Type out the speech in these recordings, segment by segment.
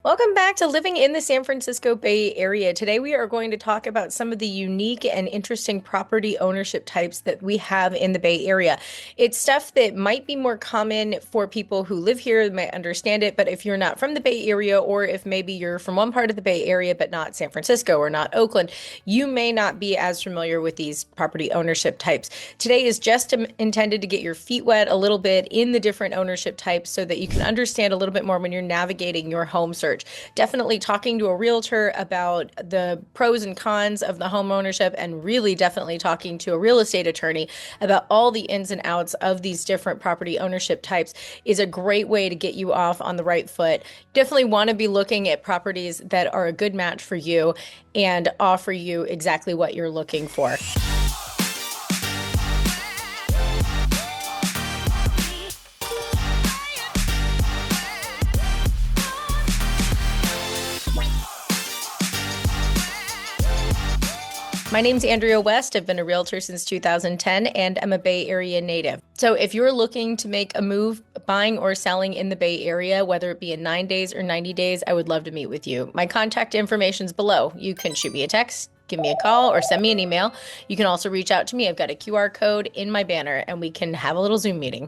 Welcome back to Living in the San Francisco Bay Area. Today we are going to talk about some of the unique and interesting property ownership types that we have in the Bay Area. It's stuff that might be more common for people who live here, might understand it, but if you're not from the Bay Area, or if maybe you're from one part of the Bay Area but not San Francisco or not Oakland, you may not be as familiar with these property ownership types. Today is just intended to get your feet wet a little bit in the different ownership types so that you can understand a little bit more when you're navigating your home search. Definitely talking to a realtor about the pros and cons of the home ownership, and really definitely talking to a real estate attorney about all the ins and outs of these different property ownership types is a great way to get you off on the right foot. Definitely want to be looking at properties that are a good match for you and offer you exactly what you're looking for. My name's Andrea West. I've been a realtor since 2010 and I'm a Bay Area native. So if you're looking to make a move, buying or selling in the Bay Area, whether it be in 9 days or 90 days, I would love to meet with you. My contact information's below. You can shoot me a text, give me a call, or send me an email. You can also reach out to me. I've got a QR code in my banner and we can have a little Zoom meeting.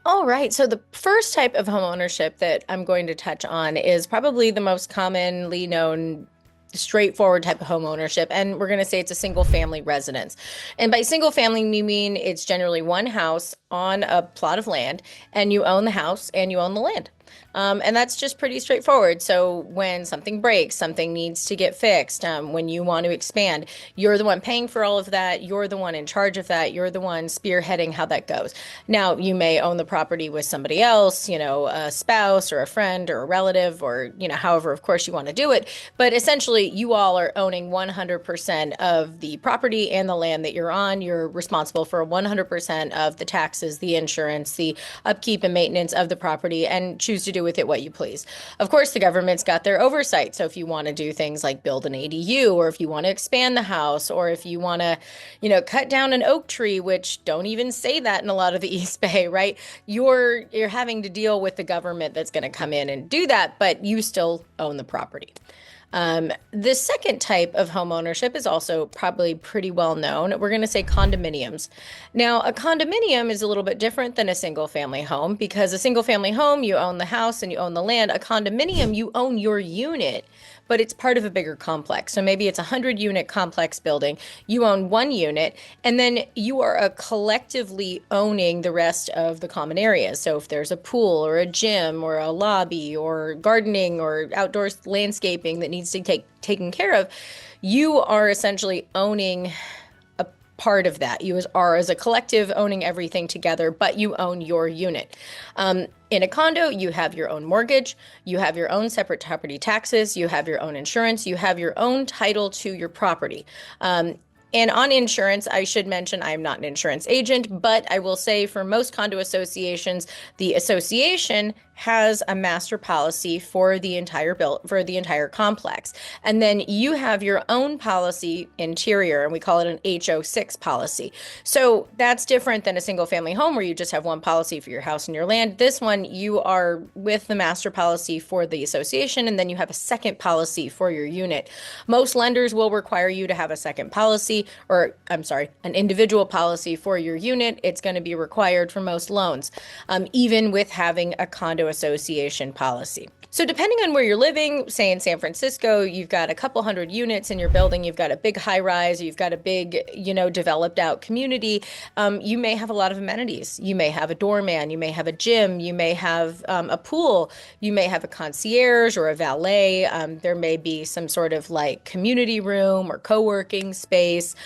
All right, so the first type of home ownership that I'm going to touch on is probably the most commonly known straightforward type of home ownership, and we're going to say it's a single family residence. And by single family, we mean it's generally one house on a plot of land, and you own the house and you own the land. And that's just pretty straightforward. So when something breaks, something needs to get fixed, when you want to expand, you're the one paying for all of that. You're the one in charge of that. You're the one spearheading how that goes. Now, you may own the property with somebody else, a spouse or a friend or a relative, or, however, of course, you want to do it. But essentially, you all are owning 100% of the property and the land that you're on. You're responsible for 100% of the taxes, the insurance, the upkeep and maintenance of the property, and choose to do with it what you please. Of course, the government's got their oversight. So if you want to do things like build an ADU, or if you want to expand the house, or if you want to, cut down an oak tree, which don't even say that in a lot of the East Bay, right? You're having to deal with the government that's going to come in and do that, but you still own the property. The second type of home ownership is also probably pretty well known. We're going to say condominiums. Now, a condominium is a little bit different than a single family home, because a single family home, you own the house and you own the land. A condominium, you own your unit, but it's part of a bigger complex. So maybe it's a 100-unit complex building. You own one unit, and then you are collectively owning the rest of the common areas. So if there's a pool or a gym or a lobby or gardening or outdoor landscaping that needs to be taken care of, you are essentially owning a part of that. You are, as a collective, owning everything together, but you own your unit. In a condo, you have your own mortgage, you have your own separate property taxes, you have your own insurance, you have your own title to your property. And on insurance, I should mention I'm not an insurance agent, but I will say for most condo associations, the association has a master policy for the entire complex. And then you have your own policy interior, and we call it an HO6 policy. So that's different than a single family home where you just have one policy for your house and your land. This one, you are with the master policy for the association, and then you have a second policy for your unit. Most lenders will require you to have a second policy, or an individual policy for your unit. It's going to be required for most loans, even with having a condo association policy. So depending on where you're living, say in San Francisco, you've got a couple hundred units in your building, you've got a big high rise, you've got a big, developed out community, you may have a lot of amenities. You may have a doorman, you may have a gym, you may have a pool, you may have a concierge or a valet. There may be some sort of like community room or co-working space.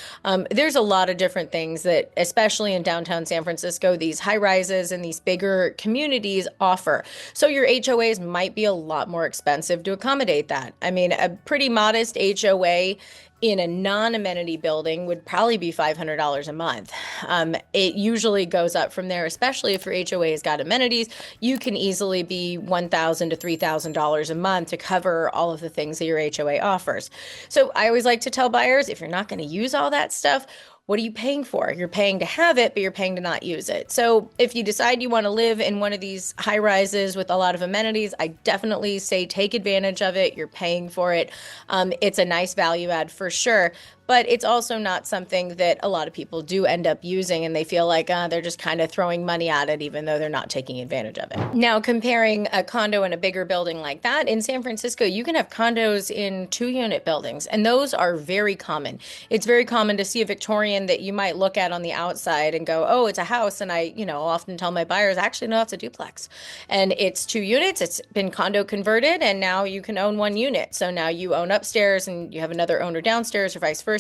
There's a lot of different things that, especially in downtown San Francisco, these high rises and these bigger communities offer. So your HOAs might be a lot more expensive to accommodate that. I mean, a pretty modest HOA in a non-amenity building would probably be $500 a month. It usually goes up from there, especially if your HOA has got amenities. You can easily be $1,000 to $3,000 a month to cover all of the things that your HOA offers. So I always like to tell buyers, if you're not going to use all that stuff, What are you paying for? You're paying to have it, but you're paying to not use it. So if you decide you want to live in one of these high rises with a lot of amenities, I definitely say take advantage of it. You're paying for it. It's a nice value add for sure. But it's also not something that a lot of people do end up using, and they feel like they're just kind of throwing money at it, even though they're not taking advantage of it. Now, comparing a condo in a bigger building like that, in San Francisco, you can have condos in 2-unit buildings, and those are very common. It's very common to see a Victorian that you might look at on the outside and go, oh, it's a house. And I, often tell my buyers, actually, no, it's a duplex. And it's 2 units. It's been condo converted, and now you can own 1 unit. So now you own upstairs and you have another owner downstairs, or vice versa.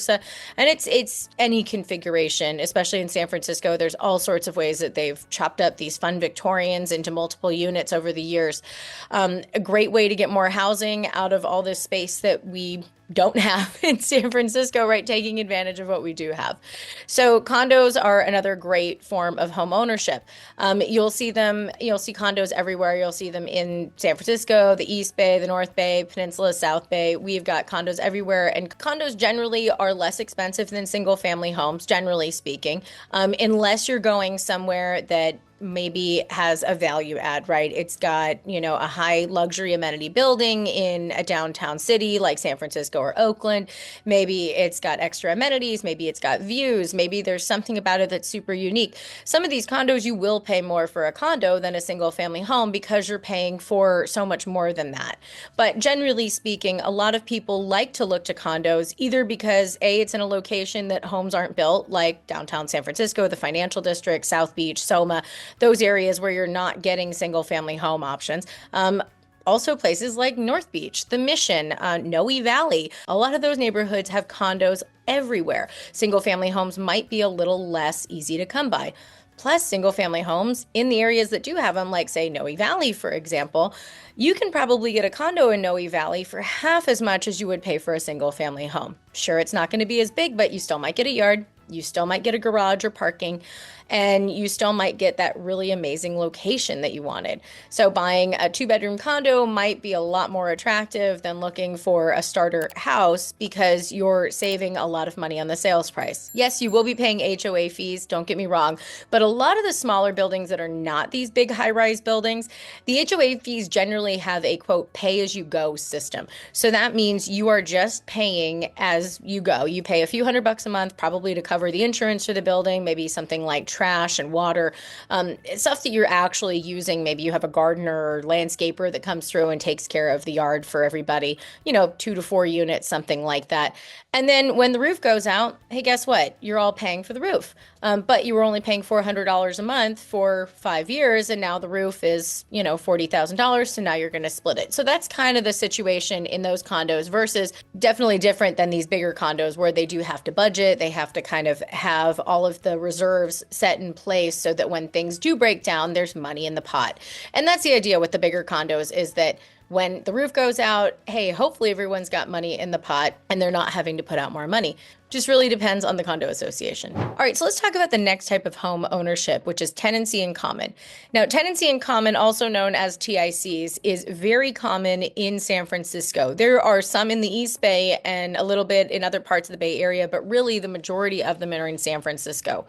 And it's any configuration, especially in San Francisco. There's all sorts of ways that they've chopped up these fun Victorians into multiple units over the years. A great way to get more housing out of all this space that we don't have in San Francisco, right? Taking advantage of what we do have. So condos are another great form of home ownership. You'll see condos everywhere. You'll see them in San Francisco, the East Bay, the North Bay, Peninsula, South Bay. We've got condos everywhere, and condos generally are less expensive than single family homes, generally speaking, unless you're going somewhere that maybe has a value add, right? It's got, a high luxury amenity building in a downtown city like San Francisco or Oakland. Maybe it's got extra amenities. Maybe it's got views. Maybe there's something about it that's super unique. Some of these condos, you will pay more for a condo than a single family home because you're paying for so much more than that. But generally speaking, a lot of people like to look to condos either because A, it's in a location that homes aren't built, like downtown San Francisco, the financial district, South Beach, Soma, those areas where you're not getting single family home options. Also places like North Beach, the Mission, Noe Valley. A lot of those neighborhoods have condos everywhere. Single family homes might be a little less easy to come by. Plus, single family homes in the areas that do have them, like say Noe Valley, for example, you can probably get a condo in Noe Valley for half as much as you would pay for a single family home. Sure, it's not going to be as big, but you still might get a yard. You still might get a garage or parking, and you still might get that really amazing location that you wanted. So buying a 2-bedroom condo might be a lot more attractive than looking for a starter house because you're saving a lot of money on the sales price. Yes, you will be paying HOA fees, don't get me wrong, but a lot of the smaller buildings that are not these big high-rise buildings, the HOA fees generally have a, quote, pay-as-you-go system. So that means you are just paying as you go. You pay a few $100 a month, probably to cover the insurance for the building, maybe something like trash and water, stuff that you're actually using. Maybe you have a gardener or landscaper that comes through and takes care of the yard for everybody, 2 to 4 units, something like that. And then when the roof goes out, hey, guess what? You're all paying for the roof. But you were only paying $400 a month for 5 years, and now the roof is, $40,000, so now you're going to split it. So that's kind of the situation in those condos versus definitely different than these bigger condos where they do have to budget. They have to kind of have all of the reserves set in place so that when things do break down, there's money in the pot. And that's the idea with the bigger condos, is that when the roof goes out, hey, hopefully everyone's got money in the pot and they're not having to put out more money. Just really depends on the condo association. All right, so let's talk about the next type of home ownership, which is tenancy in common. Now, tenancy in common, also known as TICs, is very common in San Francisco. There are some in the East Bay and a little bit in other parts of the Bay Area, but really the majority of them are in San Francisco.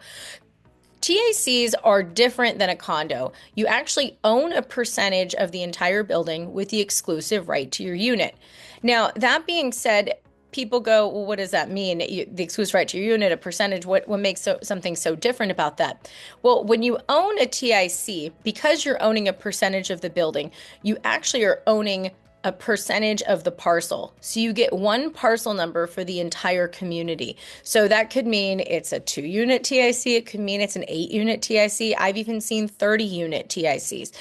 TICs are different than a condo. You actually own a percentage of the entire building with the exclusive right to your unit. Now, that being said, people go, well, what does that mean? The exclusive right to your unit, a percentage, what makes something so different about that? Well, when you own a TIC, because you're owning a percentage of the building, you actually are owning a percentage of the parcel. So you get one parcel number for the entire community. So that could mean it's a 2-unit TIC. It could mean it's an 8-unit TIC. I've even seen 30-unit TICs.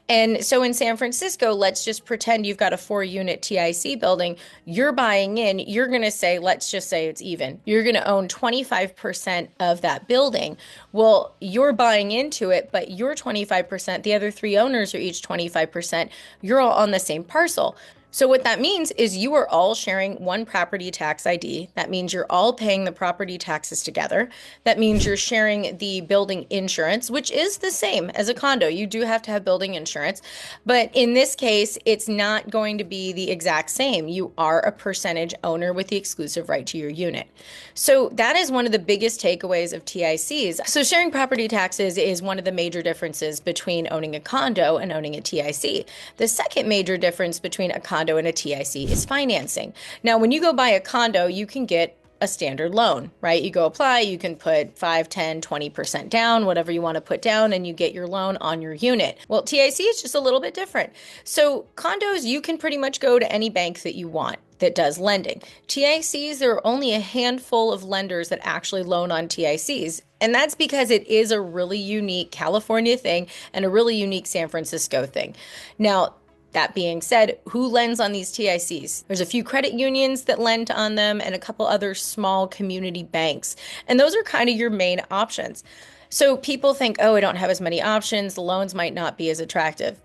And so in San Francisco, let's just pretend you've got a 4-unit TIC building. You're buying in, you're going to say, let's just say it's even. You're going to own 25% of that building. Well, you're buying into it, but you're 25%. The other 3 owners are each 25%. You're all on the same parcel. So what that means is you are all sharing one property tax ID. That means you're all paying the property taxes together. That means you're sharing the building insurance, which is the same as a condo. You do have to have building insurance, but in this case, it's not going to be the exact same. You are a percentage owner with the exclusive right to your unit. So that is one of the biggest takeaways of TICs. So sharing property taxes is one of the major differences between owning a condo and owning a TIC. The second major difference between a condo and a TIC is financing. Now, when you go buy a condo, you can get a standard loan, right? You go apply, you can put 5, 10, 20% down, whatever you want to put down, and you get your loan on your unit. Well, TIC is just a little bit different. So condos, you can pretty much go to any bank that you want that does lending. TICs, there are only a handful of lenders that actually loan on TICs. And that's because it is a really unique California thing and a really unique San Francisco thing. Now, that being said, who lends on these TICs? There's a few credit unions that lend on them and a couple other small community banks. And those are kind of your main options. So people think, oh, I don't have as many options. The loans might not be as attractive.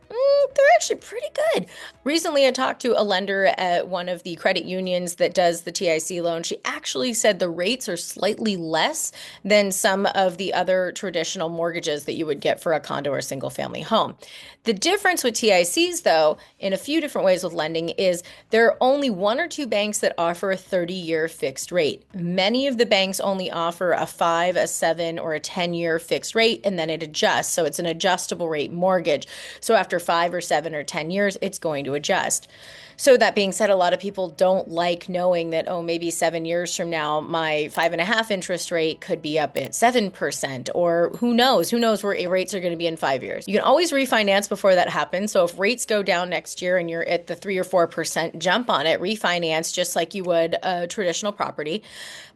They're actually pretty good. Recently, I talked to a lender at one of the credit unions that does the TIC loan. She actually said the rates are slightly less than some of the other traditional mortgages that you would get for a condo or single family home. The difference with TICs, though, in a few different ways with lending, is there are only one or two banks that offer a 30-year fixed rate. Many of the banks only offer a 5, a 7, or a 10-year fixed rate, and then it adjusts. So it's an adjustable rate mortgage. So after 5 or 7 or 10 years, it's going to adjust. So that being said, a lot of people don't like knowing that, oh, maybe 7 years from now, my 5.5 interest rate could be up at 7%, or who knows where rates are going to be in 5 years. You can always refinance before that happens. So if rates go down next year and you're at the 3 or 4% jump on it, refinance just like you would a traditional property.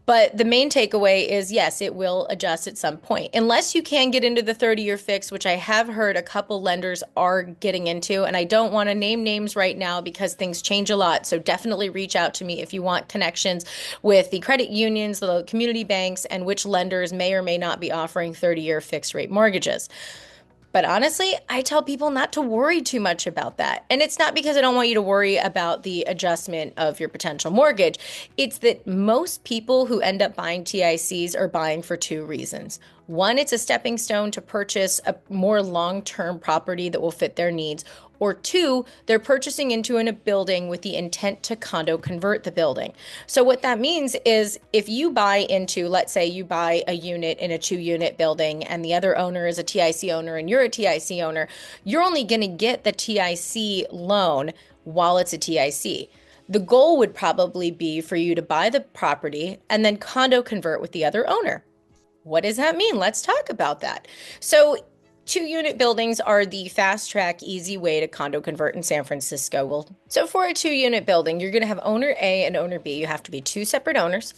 But the main takeaway is, yes, it will adjust at some point. Unless you can get into the 30-year fix, which I have heard a couple lenders are getting into. And I don't want to name names right now because things change a lot. So definitely reach out to me if you want connections with the credit unions, the community banks, and which lenders may or may not be offering 30-year fixed rate mortgages. But honestly, I tell people not to worry too much about that. And it's not because I don't want you to worry about the adjustment of your potential mortgage. It's that most people who end up buying TICs are buying for two reasons. One, it's a stepping stone to purchase a more long-term property that will fit their needs. Or two, they're purchasing into a building with the intent to condo convert the building. So what that means is if you buy into, let's say you buy a unit in a 2-unit building and the other owner is a TIC owner and you're a TIC owner, you're only going to get the TIC loan while it's a TIC. The goal would probably be for you to buy the property and then condo convert with the other owner. What does that mean? Let's talk about that. So 2-unit buildings are the fast track, easy way to condo convert in San Francisco. So for a 2-unit building, you're going to have owner A and owner B. You have to be 2 separate owners,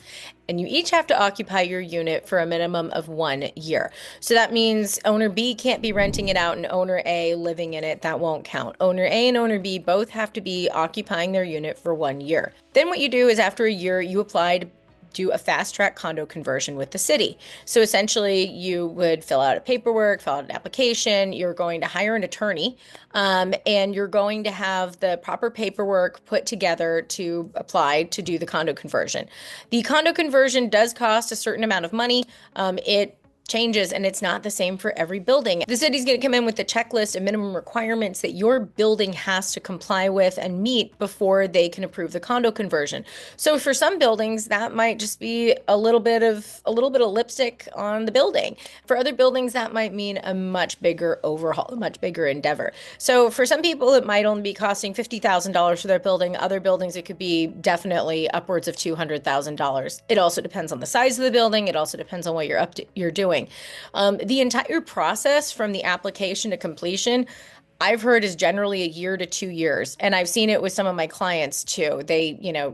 and you each have to occupy your unit for a minimum of 1 year. So that means owner B can't be renting it out and owner A living in it. That won't count. Owner A and owner B both have to be occupying their unit for 1 year. Then what you do is after a year, you apply to do a fast track condo conversion with the city. So essentially you would fill out a paperwork, fill out an application, you're going to hire an attorney, and you're going to have the proper paperwork put together to apply to do the condo conversion. The condo conversion does cost a certain amount of money. It changes and it's not the same for every building. The city's going to come in with a checklist of minimum requirements that your building has to comply with and meet before they can approve the condo conversion. So for some buildings, that might just be a little bit of lipstick on the building. For other buildings, that might mean a much bigger overhaul, a much bigger endeavor. So for some people, it might only be costing $50,000 for their building. Other buildings, it could be definitely upwards of $200,000. It also depends on the size of the building. It also depends on what you're doing. The entire process from the application to completion, I've heard is generally 1 year to 2 years. And I've seen it with some of my clients too.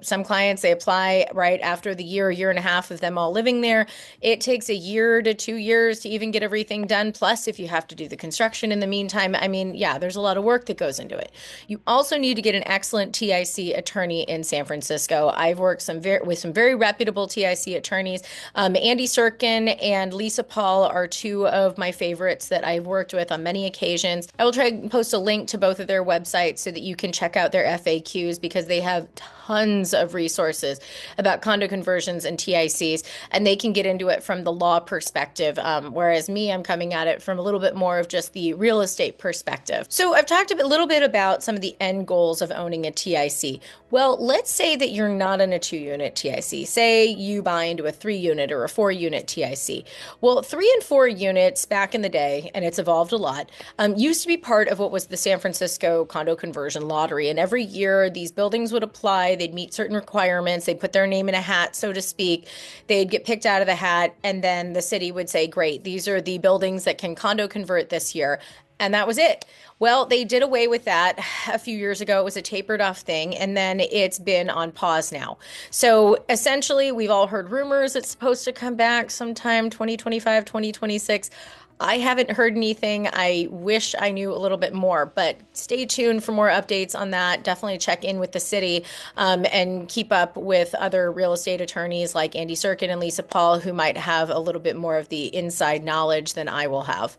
Some clients, they apply right after the year and a half of them all living there. It takes 1 year to 2 years to even get everything done. Plus, if you have to do the construction in the meantime, there's a lot of work that goes into it. You also need to get an excellent TIC attorney in San Francisco. I've worked with some very reputable TIC attorneys. Andy Serkin and Lisa Paul are 2 of my favorites that I've worked with on many occasions. I will try and post a link to both of their websites so that you can check out their FAQs because they have tons of resources about condo conversions and TICs, and they can get into it from the law perspective. Whereas me, I'm coming at it from a little bit more of just the real estate perspective. So I've talked a little bit about some of the end goals of owning a TIC. Well, let's say that you're not in a 2-unit TIC. Say you buy into a 3-unit or a 4-unit TIC. Well, 3 and 4 units back in the day, and it's evolved a lot, used to be part of what was the San Francisco condo conversion lottery. And every year, these buildings would apply. They'd meet certain requirements. They'd put their name in a hat, so to speak. They'd get picked out of the hat, and then the city would say, great, these are the buildings that can condo convert this year. And that was it. Well, they did away with that a few years ago. It was a tapered off thing, and then it's been on pause now. So essentially, we've all heard rumors it's supposed to come back sometime 2025, 2026. I haven't heard anything. I wish I knew a little bit more, but stay tuned for more updates on that. Definitely check in with the city and keep up with other real estate attorneys like Andy Serkin and Lisa Paul, who might have a little bit more of the inside knowledge than I will have.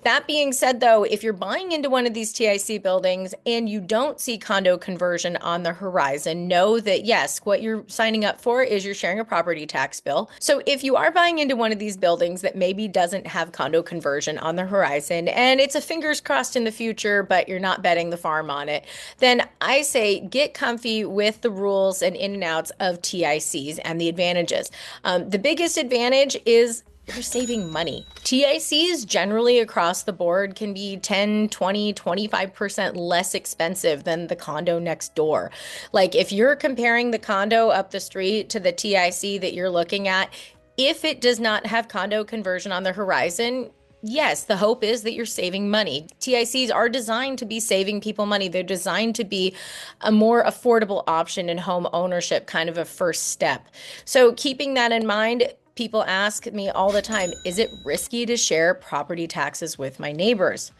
That being said, though, if you're buying into one of these TIC buildings and you don't see condo conversion on the horizon, know that, yes, what you're signing up for is you're sharing a property tax bill. So if you are buying into one of these buildings that maybe doesn't have condo conversion on the horizon, and it's a fingers crossed in the future, but you're not betting the farm on it, then I say get comfy with the rules and in and outs of TICs and the advantages. The biggest advantage is you're saving money. TICs generally across the board can be 10, 20, 25% less expensive than the condo next door. Like if you're comparing the condo up the street to the TIC that you're looking at, if it does not have condo conversion on the horizon, yes, the hope is that you're saving money. TICs are designed to be saving people money. They're designed to be a more affordable option in home ownership, kind of a first step. So keeping that in mind, people ask me all the time, is it risky to share property taxes with my neighbors?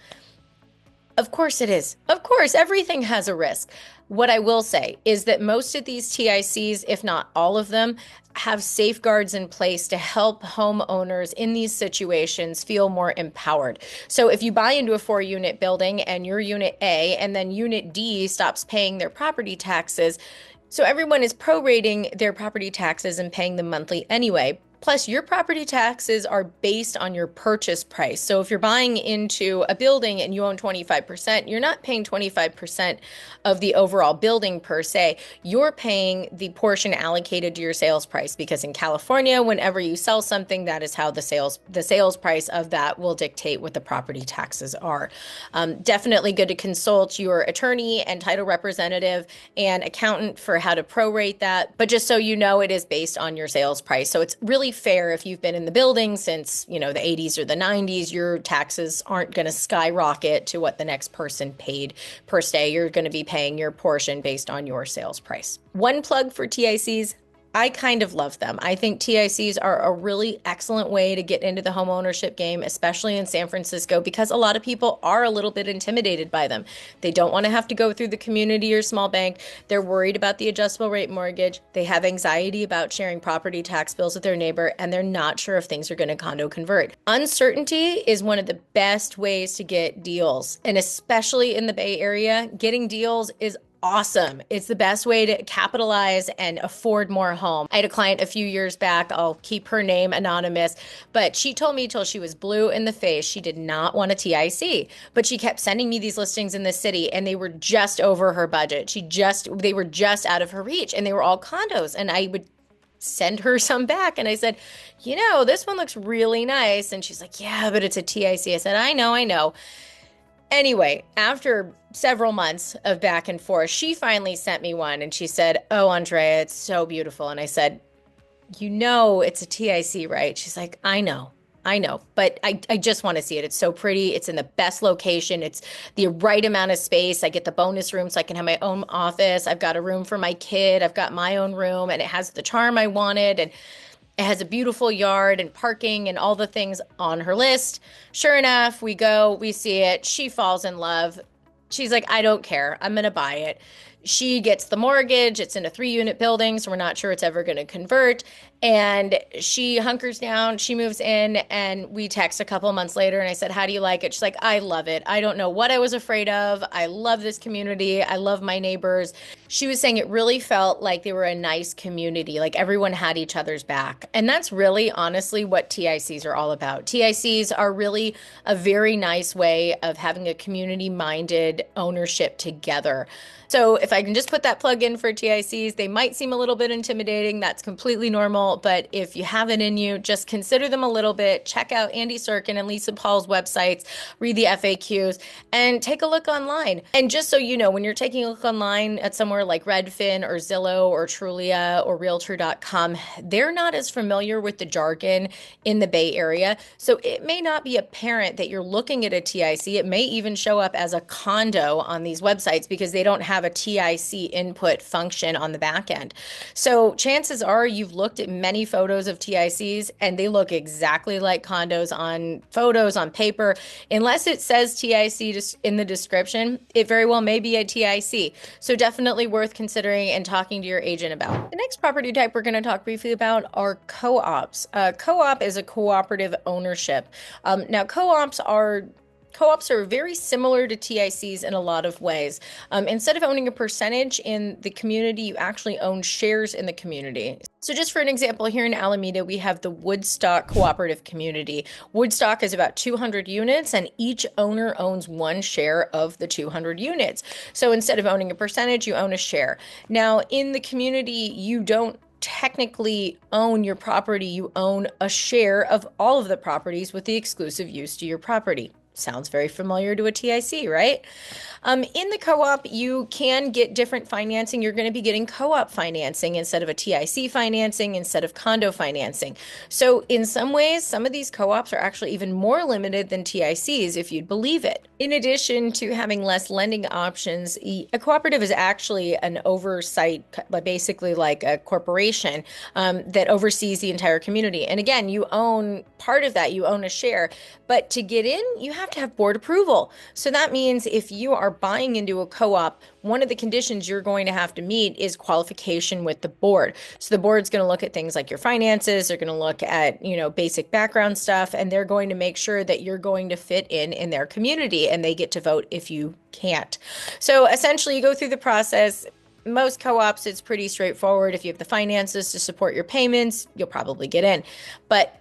Of course it is. Of course, everything has a risk. What I will say is that most of these TICs, if not all of them, have safeguards in place to help homeowners in these situations feel more empowered. So if you buy into a 4-unit building and you're unit A and then unit D stops paying their property taxes, so everyone is prorating their property taxes and paying them monthly anyway. Plus, your property taxes are based on your purchase price. So if you're buying into a building and you own 25%, you're not paying 25% of the overall building per se. You're paying the portion allocated to your sales price, because in California, whenever you sell something, that is how the sales price of that will dictate what the property taxes are. Definitely good to consult your attorney and title representative and accountant for how to prorate that. But just so you know, it is based on your sales price. So it's really fair if you've been in the building since, the 80s or the 90s, your taxes aren't going to skyrocket to what the next person paid per se. You're going to be paying your portion based on your sales price. One plug for TICs. I kind of love them. I think TICs are a really excellent way to get into the home ownership game, especially in San Francisco, because a lot of people are a little bit intimidated by them. They don't want to have to go through the community or small bank. They're worried about the adjustable rate mortgage. They have anxiety about sharing property tax bills with their neighbor, and they're not sure if things are going to condo convert. Uncertainty is one of the best ways to get deals, and especially in the Bay Area, getting deals is awesome. It's the best way to capitalize and afford more home. I had a client a few years back, I'll keep her name anonymous, but she told me till she was blue in the face she did not want a TIC, but she kept sending me these listings in the city and they were just over her budget. They were just out of her reach, and they were all condos, and I would send her some back. And I said, this one looks really nice. And she's like, yeah, but it's a TIC. I said, I know. Anyway, after several months of back and forth, she finally sent me one and she said, oh, Andrea, it's so beautiful. And I said, it's a TIC, right? She's like, I know, but I just want to see it. It's so pretty. It's in the best location. It's the right amount of space. I get the bonus room so I can have my own office. I've got a room for my kid. I've got my own room, and it has the charm I wanted. And it has a beautiful yard and parking and all the things on her list. Sure enough, we go, we see it. She falls in love. She's like, I don't care. I'm going to buy it. She gets the mortgage. It's in a 3-unit building, so we're not sure it's ever going to convert. And she hunkers down, she moves in, and we text a couple of months later. And I said, "How do you like it?" She's like, "I love it. I don't know what I was afraid of. I love this community. I love my neighbors." She was saying it really felt like they were a nice community, like everyone had each other's back. And that's really honestly what TICs are all about. TICs are really a very nice way of having a community-minded ownership together. So if I can just put that plug in for TICs, they might seem a little bit intimidating. That's completely normal. But if you have it in you, just consider them a little bit. Check out Andy Serkin and Lisa Paul's websites, read the FAQs, and take a look online. And just so you know, when you're taking a look online at somewhere like Redfin or Zillow or Trulia or Realtor.com, they're not as familiar with the jargon in the Bay Area. So it may not be apparent that you're looking at a TIC. It may even show up as a condo on these websites because they don't have a TIC input function on the back end. So chances are you've looked at many photos of TICs and they look exactly like condos on photos on paper. Unless it says TIC in the description, it very well may be a TIC. So definitely worth considering and talking to your agent about. The next property type we're going to talk briefly about are co-ops. Co-op is a cooperative ownership. Now, co-ops are very similar to TICs in a lot of ways. Instead of owning a percentage in the community, you actually own shares in the community. So just for an example, here in Alameda, we have the Woodstock Cooperative Community. Woodstock is about 200 units, and each owner owns one share of the 200 units. So instead of owning a percentage, you own a share. Now, in the community, you don't technically own your property. You own a share of all of the properties with the exclusive use to your property. Sounds very familiar to a TIC, right? In the co-op, you can get different financing. You're going to be getting co-op financing instead of a TIC financing, instead of condo financing. So in some ways, some of these co-ops are actually even more limited than TICs, if you'd believe it. In addition to having less lending options, a cooperative is actually an oversight, basically like a corporation that oversees the entire community. And again, you own part of that, you own a share. But to get in, you have to have board approval. So that means if you are buying into a co-op, one of the conditions you're going to have to meet is qualification with the board. So the board's going to look at things like your finances, they're going to look at, basic background stuff, and they're going to make sure that you're going to fit in their community, and they get to vote if you can't. So essentially, you go through the process. Most co-ops, it's pretty straightforward. If you have the finances to support your payments, you'll probably get in. But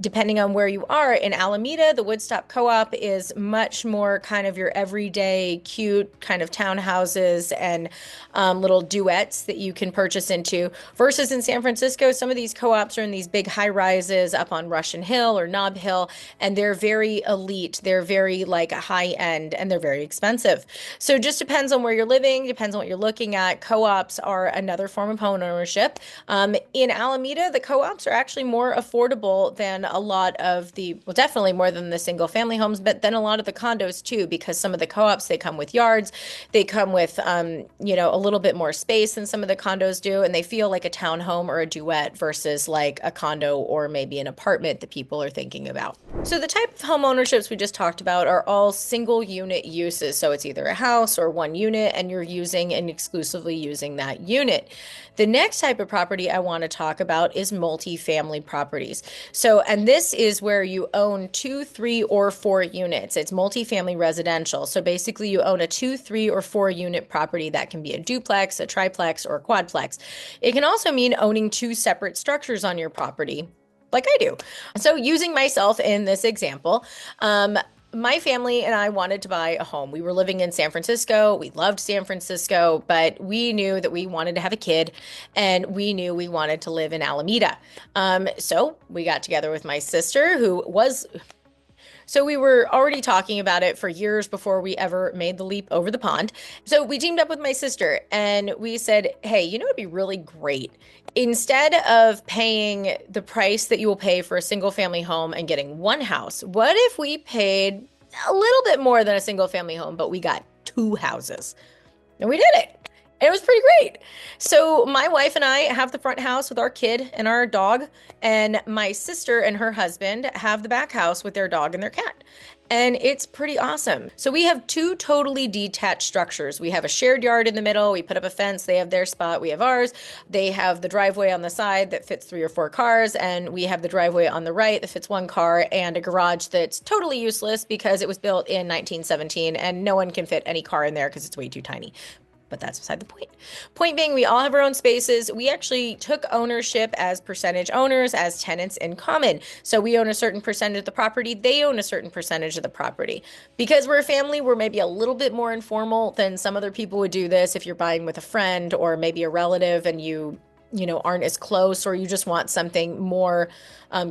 depending on where you are, in Alameda, the Woodstock Co-op is much more kind of your everyday, cute kind of townhouses and little duets that you can purchase into. Versus in San Francisco, some of these co-ops are in these big high rises up on Russian Hill or Nob Hill, and they're very elite. They're very like high end, and they're very expensive. So it just depends on where you're living, depends on what you're looking at. Co-ops are another form of home ownership. In Alameda, the co-ops are actually more affordable than a lot of definitely more than the single family homes, but then a lot of the condos too, because some of the co-ops, they come with yards, they come with, a little bit more space than some of the condos do, and they feel like a townhome or a duet versus like a condo or maybe an apartment that people are thinking about. So the type of home ownerships we just talked about are all single unit uses. So it's either a house or one unit, and you're using and exclusively using that unit. The next type of property I want to talk about is multifamily properties. So, and this is where you own 2, 3, or 4 units. It's multifamily residential. So basically you own a 2, 3, or 4 unit property. That can be a duplex, a triplex, or a quadplex. It can also mean owning 2 separate structures on your property, like I do. So using myself in this example, my family and I wanted to buy a home. We were living in San Francisco. We loved San Francisco, but we knew that we wanted to have a kid, and we knew we wanted to live in Alameda. So we got together with my sister, so we were already talking about it for years before we ever made the leap over the pond. So we teamed up with my sister and we said, hey, it'd be really great. Instead of paying the price that you will pay for a single family home and getting one house, what if we paid a little bit more than a single family home, but we got 2 houses? And we did it. And it was pretty great. So my wife and I have the front house with our kid and our dog, and my sister and her husband have the back house with their dog and their cat. And it's pretty awesome. So we have two totally detached structures. We have a shared yard in the middle. We put up a fence. They have their spot. We have ours. They have the driveway on the side that fits 3 or 4 cars. And we have the driveway on the right that fits 1 car, and a garage that's totally useless because it was built in 1917 and no one can fit any car in there because it's way too tiny. But that's beside the point. Point being, we all have our own spaces. We actually took ownership as percentage owners, as tenants in common. So we own a certain percentage of the property. They own a certain percentage of the property. Because we're a family, we're maybe a little bit more informal than some other people would do this if you're buying with a friend or maybe a relative and you aren't as close, or you just want something more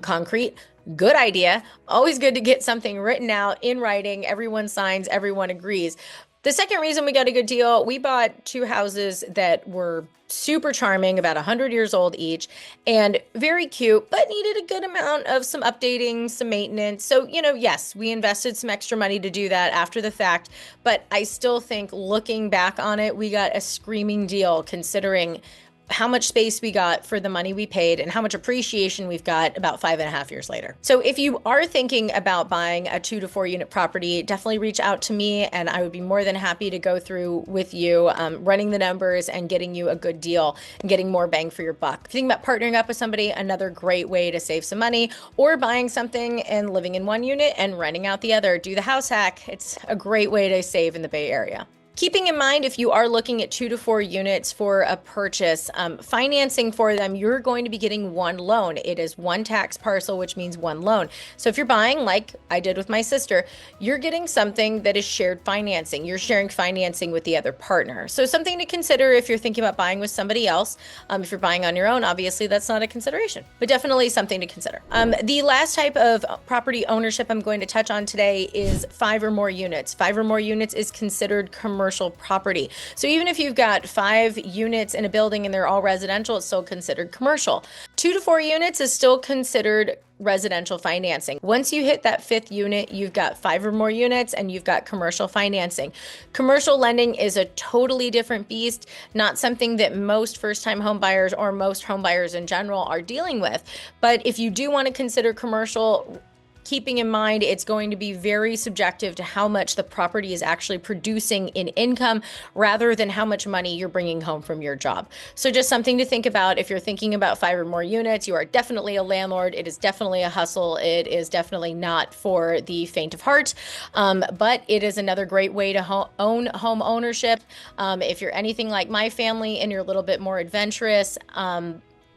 concrete. Good idea. Always good to get something written out in writing. Everyone signs, everyone agrees. The second reason we got a good deal, we bought 2 houses that were super charming, about 100 years old each, and very cute, but needed a good amount of some updating, some maintenance. So, yes, we invested some extra money to do that after the fact, but I still think looking back on it, we got a screaming deal considering how much space we got for the money we paid and how much appreciation we've got about 5.5 years later. So if you are thinking about buying a 2 to 4 unit property, definitely reach out to me and I would be more than happy to go through with you, running the numbers and getting you a good deal and getting more bang for your buck. If you think about partnering up with somebody, another great way to save some money, or buying something and living in one unit and renting out the other. Do the house hack. It's a great way to save in the Bay Area. Keeping in mind, if you are looking at 2 to 4 units for a purchase, financing for them, you're going to be getting one loan. It is one tax parcel, which means one loan. So if you're buying, like I did with my sister, you're getting something that is shared financing. You're sharing financing with the other partner. So something to consider if you're thinking about buying with somebody else. If you're buying on your own, obviously that's not a consideration, but definitely something to consider. The last type of property ownership I'm going to touch on today is 5 or more units. 5 or more units is considered commercial property. So even if you've got 5 units in a building and they're all residential, it's still considered commercial. 2 to 4 units is still considered residential financing. Once you hit that 5th unit, you've got 5 or more units and you've got commercial financing. Commercial lending is a totally different beast, not something that most first-time home buyers or most home buyers in general are dealing with. But if you do want to consider commercial, keeping in mind it's going to be very subjective to how much the property is actually producing in income rather than how much money you're bringing home from your job. So just something to think about if you're thinking about 5 or more units. You are definitely a landlord. It is definitely a hustle. It is definitely not for the faint of heart, but it is another great way to own home ownership. If you're anything like my family and you're a little bit more adventurous,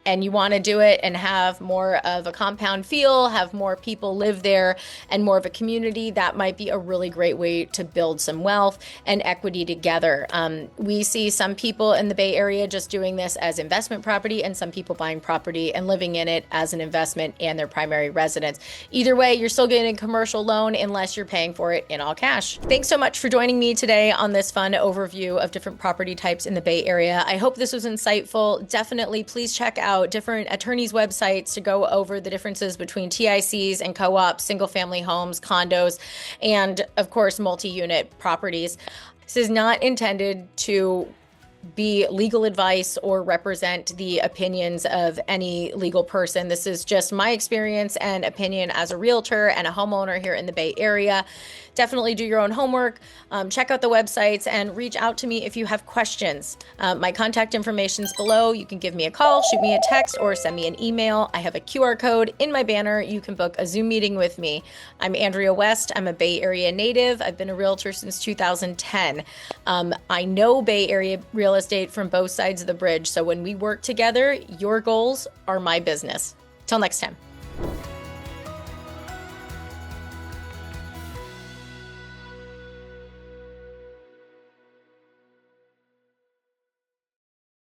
and you want to do it and have more of a compound feel, have more people live there and more of a community, that might be a really great way to build some wealth and equity together. We see some people in the Bay Area just doing this as investment property and some people buying property and living in it as an investment and their primary residence. Either way, you're still getting a commercial loan unless you're paying for it in all cash. Thanks so much for joining me today on this fun overview of different property types in the Bay Area. I hope this was insightful. Definitely please check out different attorneys' websites to go over the differences between TICs and co-ops, single-family homes, condos, and of course, multi-unit properties. This is not intended to be legal advice or represent the opinions of any legal person. This is just my experience and opinion as a realtor and a homeowner here in the Bay Area. Definitely do your own homework, check out the websites, and reach out to me if you have questions. My contact information is below. You can give me a call, shoot me a text, or send me an email. I have a QR code in my banner. You can book a Zoom meeting with me. I'm Andrea West. I'm a Bay Area native. I've been a realtor since 2010. I know Bay Area real estate from both sides of the bridge. So when we work together, your goals are my business. Till next time.